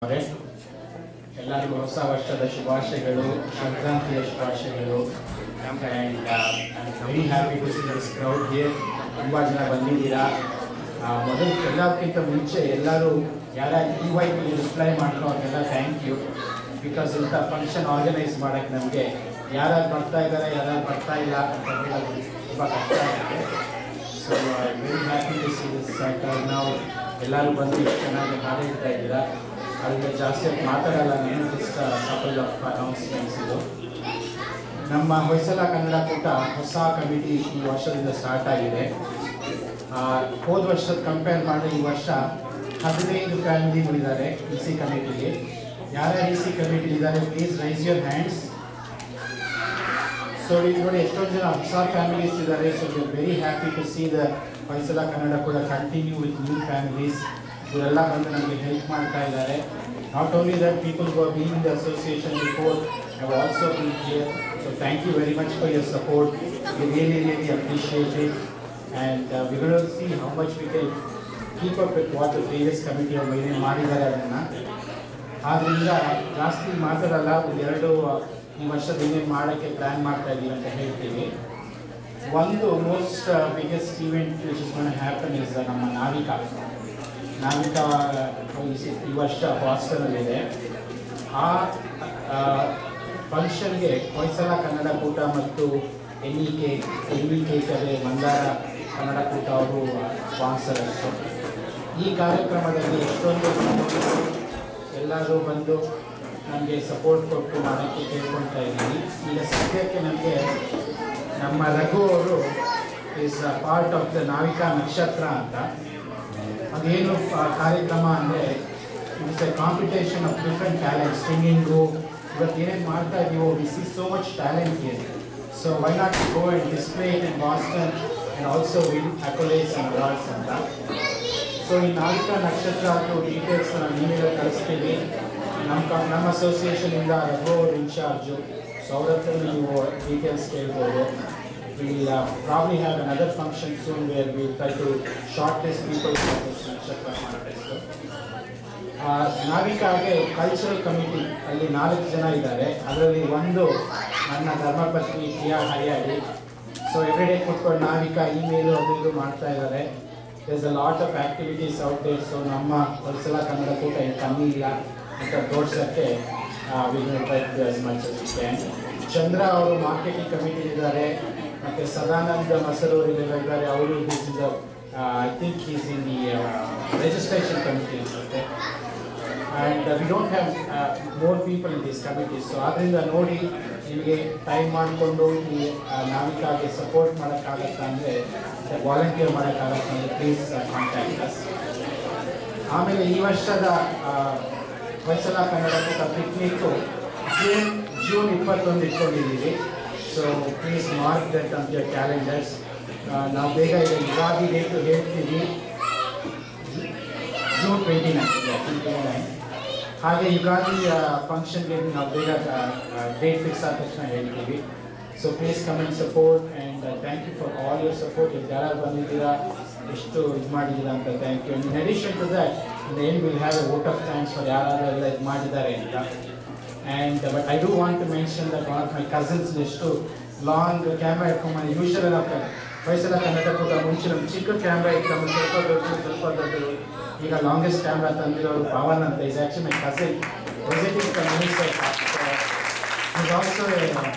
ಎಲ್ಲರಿಗೂ ಹೊಸ ವರ್ಷದ ಶುಭಾಶಯಗಳು, ಸಂಕ್ರಾಂತಿಯ ಶುಭಾಶಯಗಳು. And very happy to see this crowd here. ತುಂಬ ಜನ ಬಂದಿದ್ದೀರಾ. ಮೊದಲು ಎಲ್ಲಕ್ಕಿಂತ ಮುಂಚೆ ಎಲ್ಲರೂ ಯಾರ್ಯಾರು ಇನ್ವೈಟ್ಗೆ ರಿಪ್ಲೈ ಮಾಡ್ಕೋ ಅವ್ರಿಗೆಲ್ಲ ಥ್ಯಾಂಕ್ ಯು. ಬಿಕಾಸ್ ಇಂಥ ಫಂಕ್ಷನ್ ಆರ್ಗನೈಸ್ ಮಾಡೋಕ್ಕೆ ನಮಗೆ ಯಾರ್ಯಾರು ಬರ್ತಾ ಇದ್ದಾರೆ ಯಾರ್ಯಾರು ಬರ್ತಾ ಇಲ್ಲ ಅಂತ ಹೇಳೋದು ತುಂಬ ಕಷ್ಟ ಆಗುತ್ತೆ. So very happy to see this ನಾವು ಎಲ್ಲರೂ ಬಂದು ಇಷ್ಟು ಚೆನ್ನಾಗಿ ಹಾಡಿಡ್ತಾ ಇದ್ದೀರಾ. ಅದಕ್ಕೆ ಜಾಸ್ತಿ ಮಾತಾಡಲ್ಲ, ನಾನು ಜಸ್ಟ್ ಕಪಲ್ ಆಫ್ ಅನೌನ್ಸ್ಮೆಂಟ್ಸ್. ಇದು ನಮ್ಮ ಹೊಯ್ಸಳ ಕನ್ನಡ ಕೂಟ ಹೊಸ ಕಮಿಟಿ ಈ ವರ್ಷದಿಂದ ಸ್ಟಾರ್ಟ್ ಆಗಿದೆ. ಹೋದ ವರ್ಷದ ಕಂಪೇರ್ ಮಾಡಿ ಈ ವರ್ಷ 15 ಫ್ಯಾಮಿಲಿಗಳಿದ್ದಾರೆ ಇ ಸಿ ಕಮಿಟಿಗೆ. ಯಾರ್ಯಾರು ಇ ಸಿ ಕಮಿಟಿಲಿದ್ದಾರೆ please raise your hands. So ಈಗ ನೋಡಿ ಎಷ್ಟೊಂದು ಜನ ಹೊಸ ಫ್ಯಾಮಿಲೀಸ್ ಇದ್ದಾರೆ. So we are very happy to see the Hoysala Kannada ಕೂಡ ಕಂಟಿನ್ಯೂ ವಿತ್ ನ್ಯೂ ಫ್ಯಾಮಿಲೀಸ್. ಇವರೆಲ್ಲ ಬಂದು ನಮಗೆ ಹೆಲ್ಪ್ ಮಾಡ್ತಾ ಇದ್ದಾರೆ. Not only that people who are been in the association before have also been here. So thank you very much for your support. We really appreciate it. And we will see how much we can keep up with what the previous committee ಅವರು ಏನೇನು ಮಾಡಿದ್ದಾರೆ ಅದನ್ನು. ಆದ್ದರಿಂದ ಜಾಸ್ತಿ ಮಾತಾಡಲ್ಲ, ಒಂದೆರಡು ಈ ವರ್ಷದ ಏನೇನು ಮಾಡೋಕ್ಕೆ ಪ್ಲ್ಯಾನ್ ಮಾಡ್ತಾ ಇದ್ದೀವಿ ಅಂತ ಹೇಳ್ತೀವಿ. ಒಂದು most biggest event which is gonna happen is ನಮ್ಮ ನಾವಿಕಾ ಈ ವರ್ಷ ಬಾಸ್ಟನ್ನಲ್ಲಿದೆ. ಆ ಫಂಕ್ಷನ್ಗೆ ಹೊಯ್ಸಳ ಕನ್ನಡ ಕೂಟ ಮತ್ತು ಎನ್ ಇ ಕೆ ಕಲೆ ಮಂದಾರ ಕನ್ನಡ ಕೂಟ ಅವರು ಸ್ಪಾನ್ಸರ್ಸು. ಈ ಕಾರ್ಯಕ್ರಮದಲ್ಲಿ ಎಷ್ಟೊಂದು ಎಲ್ಲರೂ ಬಂದು ನಮಗೆ ಸಪೋರ್ಟ್ ಕೊಟ್ಟು ಮಾಡೋಕ್ಕೆ ಕೇಳ್ಕೊಳ್ತಾ ಇದ್ದೀವಿ. ಈಗ ಸದ್ಯಕ್ಕೆ ನಮಗೆ ನಮ್ಮ ರಘು ಅವರು is part of the Navika ನಕ್ಷತ್ರ ಅಂತ. ಅದೇನು ಕಾರ್ಯಕ್ರಮ ಅಂದರೆ it's A computation of different talent, singing. ಇವತ್ತು ಏನೇನು ಮಾಡ್ತಾ ಇದ್ದೀವೋ V see so much talent ಇದೆ. So why not go and display it in Boston and also win ಅಕೊಲೇಟ್ಸ್ and awards ಅಂತ. ಸೊ ಈ ನಾವಿಕಾ ನಕ್ಷತ್ರ ಅದು ಡೀಟೇಲ್ಸ್ನ ನೀವೇ ಕಳಿಸ್ತೀವಿ. ನಮ್ಮ ಅಸೋಸಿಯೇಷನಿಂದ ರಘು ಅವರು ಇನ್ಚಾರ್ಜು. ಸೊ ಅವ್ರ ಹತ್ರ ನೀವು ಡೀಟೇಲ್ಸ್ ಕೇಳ್ಬೋದು. We'll probably have another function soon where we'll try to shortlist people for this Nakshatra contest. ನಾವಿಕಾಗೆ ಕಲ್ಚರಲ್ ಕಮಿಟಿ ಅಲ್ಲಿ 4 ಜನ ಇದ್ದಾರೆ. ಅದರಲ್ಲಿ ಒಂದು ನನ್ನ ಧರ್ಮಪತ್ನಿ ಪ್ರಿಯಾ ಹರಿಯಾಡಿ. ಸೊ ಎವ್ರಿಡೇ ಕೂತ್ಕೊಂಡು ನಾವಿಕಾ ಇಮೇಲು ಅದು ಇದು ಮಾಡ್ತಾ ಇದ್ದಾರೆ. There's a lot of activities out there. So ನಮ್ಮ ಹೊಯ್ಸಳ ಕನ್ನಡ ಕೂಟ ಏನು ಕಮ್ಮಿ ಇಲ್ಲ ಅಂತ ತೋರ್ಸೋಕ್ಕೆ we will try to as much as we can. Chandra ಅವರು ಮಾರ್ಕೆಟಿಂಗ್ ಕಮಿಟಿಲಿದ್ದಾರೆ. ಮತ್ತು ಸದಾನಂದ ಮಸರೂರಿಗೆಲ್ಲ ಇದ್ದಾರೆ. ಅವರು I think is in the registration committee ಅನ್ಸುತ್ತೆ. And we don't have more people in this committee. So ಆದ್ದರಿಂದ ನೋಡಿ ನಿಮಗೆ ಟೈಮ್ ಮಾಡಿಕೊಂಡು ಈ ನಾವಿಕಾಗೆ ಸಪೋರ್ಟ್ ಮಾಡೋಕ್ಕಾಗತ್ತಾ ಅಂದರೆ, ವಾಲಂಟಿಯರ್ ಮಾಡೋಕ್ಕಾಗತ್ತಾ ಅಂದರೆ ಪ್ಲೀಸ್ ಕಾಂಟ್ಯಾಕ್ಟ್ ಅಸ್. ಆಮೇಲೆ ಈ ವರ್ಷದ ಹೊಯ್ಸಳ ಕನ್ನಡ ಕೂಟ ಪಿಕ್ನಿಕ್ಕು ಜೂನ್ 21 ಇಟ್ಕೊಂಡಿದ್ದೀವಿ. So please mark that on your calendars. ನಾವು ಬೇಗ ಈಗ ಯುಗಾದಿ ಡೇಟು ಹೇಳ್ತೀವಿ, ಜೂನ್ 29. ಹಾಗೆ ಯುಗಾದಿ ಫಂಕ್ಷನ್ಗೆ ನಾವು ಬೇಗ ಡೇಟ್ ಫಿಕ್ಸ್ ಆದ ತಕ್ಷಣ ಹೇಳ್ತೀವಿ. So please come and support and thank you for all your support. ಯಾರು ಬಂದಿದ್ದೀರಾ, ಎಷ್ಟು ಇದು ಮಾಡಿದ್ದೀರಾ ಅಂತ thank you. In addition to that in end will have a vote of thanks for ಯಾರೆಲ್ಲ ಇದು ಮಾಡಿದ್ದಾರೆ ಅಂತ. And but I do want to mention that one of my cousins ಎಷ್ಟು ಲಾಂಗ್ ಕ್ಯಾಮ್ರಾ ಇಟ್ಕೊಂಬಂದು ಯೂಶಲ್ ಆಗ್ತದೆ. ಹೊಯ್ಸಳ ಕನ್ನಡ ಕೂಟ ಮುಂಚೆ ನಮ್ಮ ಚಿಕ್ಕ ಕ್ಯಾಮ್ರಾ ಇತ್ತು, ಸ್ವಲ್ಪ ದೊಡ್ಡದು. ಈಗ ಲಾಂಗೆಸ್ಟ್ ಕ್ಯಾಮ್ರಾ ತಂದಿರೋರು ಪವನ್ ಅಂತ. Is actually my cousin visiting the minister. Is also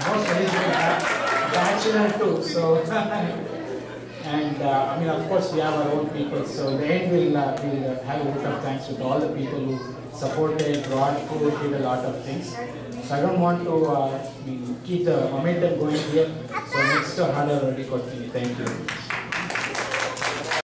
most eligible bachelor too. So and I mean, of course, we have our own people. So in the end, we'll have a vote of thanks with all the people who supported, brought food, did a lot of things. So I don't want to keep the momentum going here. So next, harder already continue. Thank you.